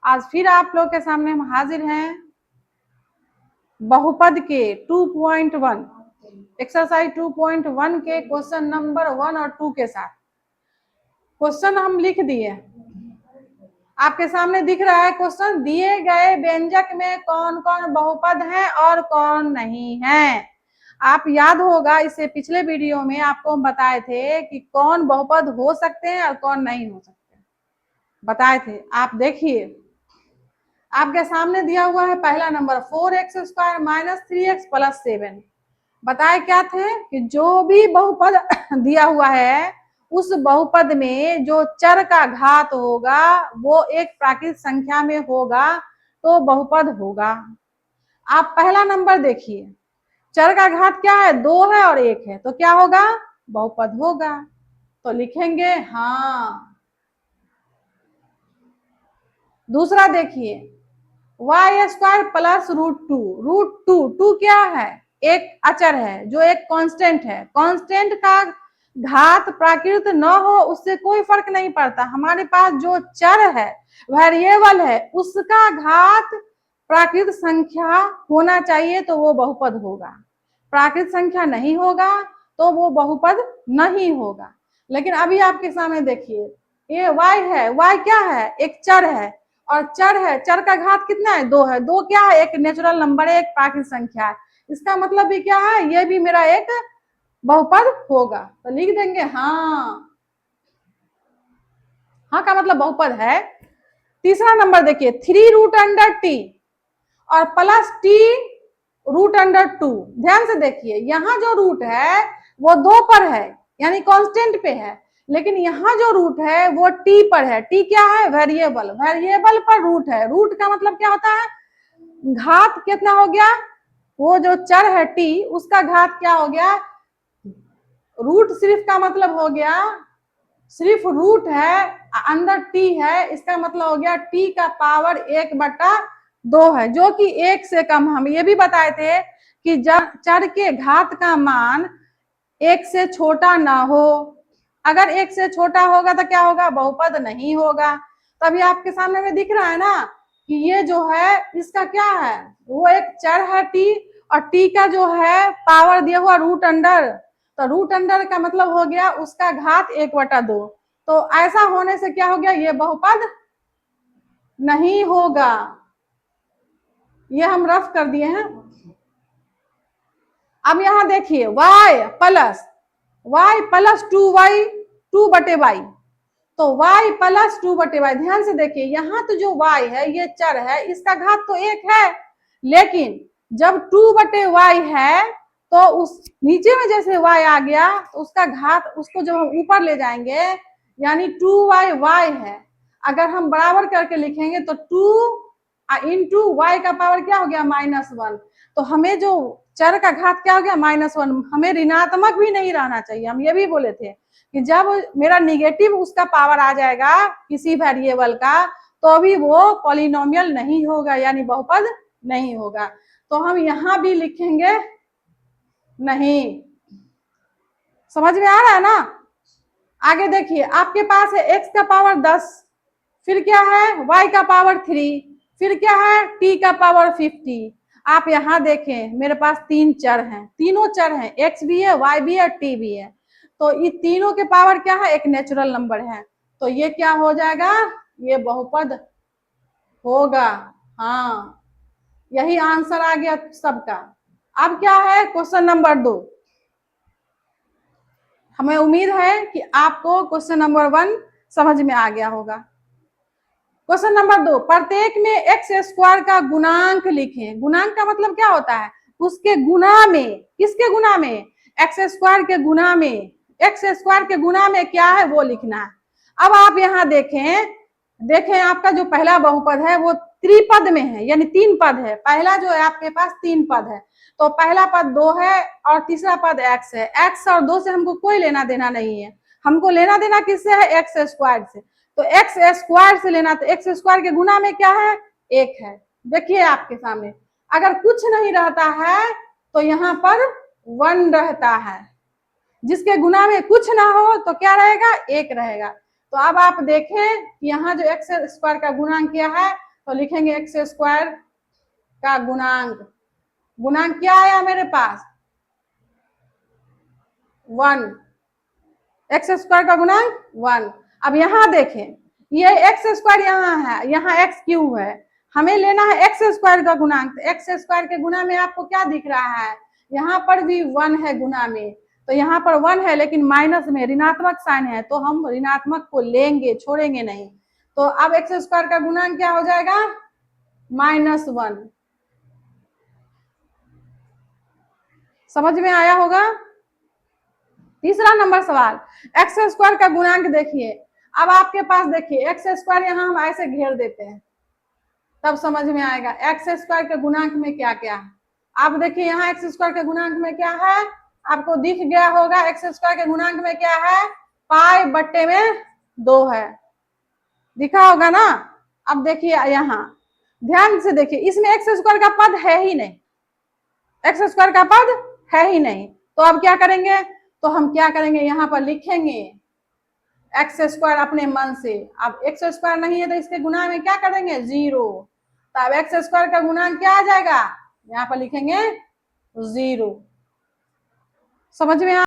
आज फिर आप लोग के सामने हम हाजिर हैं बहुपद के 2.1 एक्सरसाइज 2.1 के क्वेश्चन नंबर 1 और 2 के साथ। क्वेश्चन हम लिख दिए, आपके सामने दिख रहा है क्वेश्चन। दिए गए व्यंजक में कौन कौन बहुपद हैं और कौन नहीं है। आप याद होगा इससे पिछले वीडियो में आपको हम बताए थे कि कौन बहुपद हो सकते हैं और कौन नहीं हो सकते, बताए थे। आप देखिए, आपके सामने दिया हुआ है पहला नंबर 4x² - 3x + 7। बताए क्या थे कि जो भी बहुपद दिया हुआ है उस बहुपद में जो चर का घात होगा वो एक प्राकृत संख्या में होगा तो बहुपद होगा। आप पहला नंबर देखिए, चर का घात क्या है, 2 है और 1 है, तो क्या होगा, बहुपद होगा। तो लिखेंगे हाँ। दूसरा देखिए, y² + √2। टू क्या है, एक अचर है जो एक कांस्टेंट है। कांस्टेंट का घात प्राकृत न हो उससे कोई फर्क नहीं पड़ता। हमारे पास जो चर है, वेरिएबल है, उसका घात प्राकृत संख्या होना चाहिए तो वो बहुपद होगा। प्राकृत संख्या नहीं होगा तो वो बहुपद नहीं होगा। लेकिन अभी आपके सामने देखिए, ये y है, y क्या है, एक चर है और चर है, चर का घात कितना है, 2 है। 2 क्या है, एक नेचुरल नंबर है, एक प्राकृत संख्या है। इसका मतलब भी क्या है, ये भी मेरा एक बहुपद होगा। तो लिख देंगे हाँ। हाँ का मतलब बहुपद है। तीसरा नंबर देखिए, 3√t और +t√2। ध्यान से देखिए, यहाँ जो रूट है वो 2 पर है यानी कांस्टेंट पे है, लेकिन यहाँ जो रूट है वो t पर है। t क्या है, वेरिएबल, वेरिएबल पर रूट है। रूट का मतलब क्या होता है, घात कितना हो गया, वो जो चर है t उसका घात क्या हो गया। रूट सिर्फ का मतलब हो गया, सिर्फ रूट है अंदर t है, इसका मतलब हो गया t का पावर 1/2 है, जो कि 1 से कम। हम ये भी बताए थे कि जब चर के घात का मान 1 से छोटा ना हो, अगर 1 से छोटा होगा तो क्या होगा, बहुपद नहीं होगा। तभी आपके सामने में दिख रहा है ना कि ये जो है इसका क्या है, वो एक चर है t और t का जो है पावर दिया हुआ √, तो √, का मतलब हो गया उसका घात 1/2। तो ऐसा होने से क्या हो गया, ये बहुपद नहीं होगा। ये हम रफ कर दिए हैं। अब यहां देखिए, y + 2y 2/y, तो y + 2/y। ध्यान से देखिए, यहाँ तो जो y है ये चर है, इसका घात तो 1 है, लेकिन जब 2/y है तो उस नीचे में जैसे y आ गया तो उसका घात, उसको जब हम ऊपर ले जाएंगे यानी 2y y है, अगर हम बराबर करके लिखेंगे तो 2 इंटू y का पावर क्या हो गया, -1। तो हमें जो चर का घात क्या हो गया, -1। हमें ऋणात्मक भी नहीं रहना चाहिए। हम ये भी बोले थे कि जब मेरा निगेटिव उसका पावर आ जाएगा किसी वेरिएबल का तो भी वो पॉलिनोमियल नहीं होगा यानी बहुपद नहीं होगा। तो हम यहां भी लिखेंगे नहीं। समझ में आ रहा है ना। आगे देखिए, आपके पास है x का पावर 10, फिर क्या है y का पावर 3, फिर क्या है t का पावर 50। आप यहां देखें, मेरे पास 3 चर हैं, तीनों चर हैं, x भी है, y भी है, t भी है। तो ये तीनों के पावर क्या है, एक नेचुरल नंबर है, तो ये क्या हो जाएगा, ये बहुपद होगा। हाँ, यही आंसर आ गया सबका। अब क्या है क्वेश्चन नंबर 2। हमें उम्मीद है कि आपको क्वेश्चन नंबर 1 समझ में आ गया होगा। क्वेश्चन नंबर 2, प्रत्येक में x² का गुणांक लिखें। गुणांक का मतलब क्या होता है, उसके गुना में, किसके गुना में, x² के गुना में, x² के गुना में क्या है वो लिखना है। अब आप यहाँ देखें आपका जो पहला बहुपद है वो त्रिपद में है यानी 3 पद है। पहला जो है आपके पास 3 पद है, तो पहला पद 2 है और तीसरा पद x है। x और 2 से हमको कोई लेना देना नहीं है, हमको लेना देना किससे है, x² से। तो x² से लेना, तो x² के गुना में क्या है, 1 है। देखिए आपके सामने, अगर कुछ नहीं रहता है तो यहाँ पर 1 रहता है, जिसके गुना में कुछ ना हो तो क्या रहेगा, 1 रहेगा। तो अब आप देखें यहाँ जो x² का गुणांक क्या है, तो लिखेंगे एक्स स्क्वायर का गुणांक, गुणांक क्या आया मेरे पास 1, एक्स स्क्वायर का गुणांक 1। अब यहां देखें ये एक्स स्क्वायर यहाँ है, यहाँ एक्स क्यूब है, हमें लेना है एक्स स्क्वायर का गुणांक। एक्स स्क्वायर के गुना में आपको क्या दिख रहा है, यहाँ पर भी 1 है गुना में, तो यहाँ पर 1 है लेकिन माइनस में ऋणात्मक साइन है, तो हम ऋणात्मक को लेंगे, छोड़ेंगे नहीं। तो अब एक्स स्क्वायर का गुणांक क्या हो जाएगा -1। समझ में आया होगा। तीसरा नंबर सवाल, एक्स स्क्वायर का गुणांक देखिए। अब आपके पास देखिए एक्स स्क्वायर यहाँ हम ऐसे घेर देते हैं, तब समझ में आएगा एक्स स्क्वायर के गुणांक में क्या क्या है। आप देखिए यहाँ एक्स स्क्वायर के गुणांक में क्या है, आपको दिख गया होगा। एक्स स्क्वायर के गुणांक में क्या है, पाई बट्टे में 2 है, दिखा होगा ना। अब देखिए यहाँ ध्यान से देखिए, इसमें एक्स स्क्वायर का पद है ही नहीं, एक्स स्क्वायर का पद है ही नहीं। तो अब क्या करेंगे, तो हम क्या करेंगे, यहाँ पर लिखेंगे एक्स स्क्वायर अपने मन से। अब एक्स स्क्वायर नहीं है तो इसके गुना में क्या करेंगे 0, तो अब एक्स स्क्वायर का गुणांक क्या आ जाएगा, यहाँ पर लिखेंगे 0। समझ में